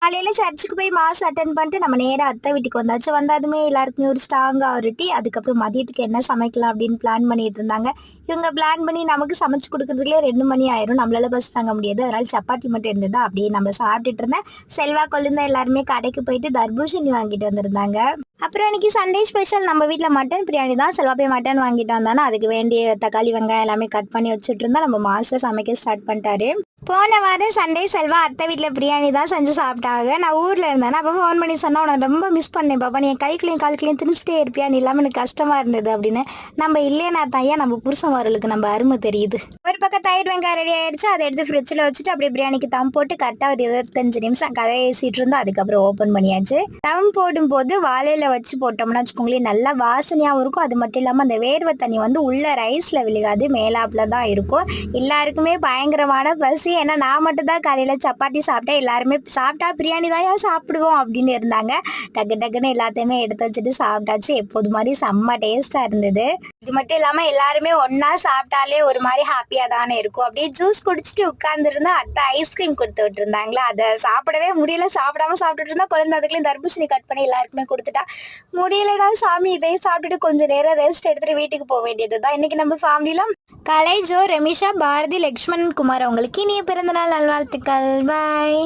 காலையில சர்ச்சுக்கு போய் மாஸ் அட்டன் பண்ணிட்டு நம்ம நேரா அத்தை வீட்டுக்கு வந்தாச்சு. வந்ததுமே எல்லாருக்குமே ஒரு ஸ்ட்ராங்கா ஒரு டீ. அதுக்கப்புறம் மதியத்துக்கு என்ன சமைக்கலாம் அப்படின்னு பிளான் பண்ணிட்டு இருந்தாங்க. இவங்க பிளான் பண்ணி நமக்கு சமைச்சு கொடுக்கறதுக்குள்ளே 2 மணி ஆயிரும். நம்மளால பஸ் தாங்க முடியாது. அதனால சப்பாத்தி மட்டும் இருந்தது. அப்படியே நம்ம சாப்பிட்டுட்டு இருந்தேன். செல்வா கொழுந்தா எல்லாருமே கடைக்கு போயிட்டு தர்பூசணி வாங்கிட்டு வந்திருந்தாங்க. அப்புறம் இன்னைக்கு சண்டே ஸ்பெஷல் நம்ம வீட்டில் மட்டன் பிரியாணி தான். செல்வா போய் மட்டன் வாங்கிட்டு வந்தானா அதுக்கு வேண்டிய தக்காளி வெங்காயம் எல்லாமே கட் பண்ணி வச்சுட்டு இருந்தா நம்ம மாஸ்டர் சமைக்க ஸ்டார்ட் பண்ணிட்டாரு. போன வாரம் சண்டே செல்வா அத்தை வீட்டில் பிரியாணி தான் செஞ்சு சாப்பிட்டாங்க. நான் ஊரில் இருந்தேன். அப்போ ஃபோன் பண்ணி சொன்னால் உனக்கு ரொம்ப மிஸ் பண்ணேன் பாப்பா, நீ கைக்குலையும் கால்குலையும் திணிச்சிட்டே இருப்பியா, நீ இல்லாமல் எனக்கு கஷ்டமாக இருந்தது அப்படின்னு. நம்ம இல்லையா தையா நம்ம புருஷன் வரலுக்கு நம்ம அருமை தெரியுது. ஒரு பக்கம் தயிர் வெங்காயம் ரெடி ஆயிடுச்சு. அதை எடுத்து ஃப்ரிட்ஜில் வச்சுட்டு அப்படியே பிரியாணிக்கு தம் போட்டு கரெக்டாக ஒரு 25 நிமிஷம் கதை ஏசிட்டு இருந்தோம். அதுக்கப்புறம் ஓப்பன் பண்ணியாச்சு. தம் போடும்போது வாழையில வச்சு போட்டோம்னா வச்சுக்கோங்களேன் நல்லா வாசனையாகவும் இருக்கும். அது மட்டும் இல்லாமல் அந்த வேர்வை தண்ணி வந்து உள்ள ரைஸில் விழுகாது, மேலாப்பில் தான் இருக்கும். எல்லாருக்குமே பயங்கரமான பசி. ஏன்னா நான் மட்டும் தான் காலையில் சப்பாத்தி சாப்பிட்டேன். எல்லாருமே சாப்பிட்டா பிரியாணி தான் ஏன் சாப்பிடுவோம் அப்படின்னு இருந்தாங்க. டக்கு டக்குன்னு எல்லாத்தையுமே எடுத்து வச்சுட்டு சாப்பிட்டாச்சு. எப்போது மாதிரி செம்ம டேஸ்ட்டாக இருந்தது. இது மட்டும் இல்லாமல் எல்லாருமே ஒன்றா சாப்பிட்டாலே ஒரு மாதிரி ஹாப்பியாக தானே இருக்கும். அப்படியே ஜூஸ் குடிச்சிட்டு உட்காந்துருந்தா அத்தை ஐஸ்கிரீம் கொடுத்து விட்டுருந்தாங்களா, அதை சாப்பிடவே முடியல. சாப்பிடாம சாப்பிட்டுட்டு இருந்தா குழந்தை அதுக்குள்ளேயும் தர்பூசணி கட் பண்ணி எல்லாருக்குமே கொடுத்துட்டா. முடியலடா சாமி, இதை சாப்பிட்டுட்டு கொஞ்சம் நேரம் ரெஸ்ட் எடுத்துட்டு வீட்டுக்கு போக வேண்டியது தான். இன்னைக்கு நம்ம ஃபேமிலியில கலை, ஜோ, ரெமிஷா, பாரதி, லக்ஷ்மணன் குமார் அவங்களுக்கு இனிய பிறந்தநாள் நல்வாழ்த்துக்கள். பாய்.